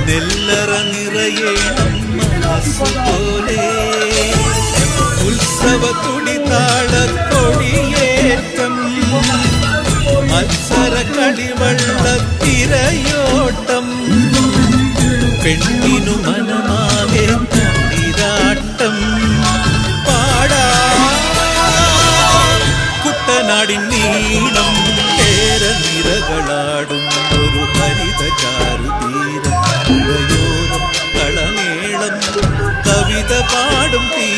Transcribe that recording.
നെല്ലറ നിറയേണം മനസ്സുപോലെ ഉത്സവ തുടിതാളത്തൊടിയേറ്റം മത്സര കളിവള്ളത്തിരയോട്ടം പെണ്ണിനു മനമാകെ തളിരാട്ടം പാടാ കുട്ടനാടിൻ നീളം ഏറെ നിരകളാടും ഒരു ഹരിത ചാരുതീരം പുഴയോരം കളമേളം കവിത പാടും തീ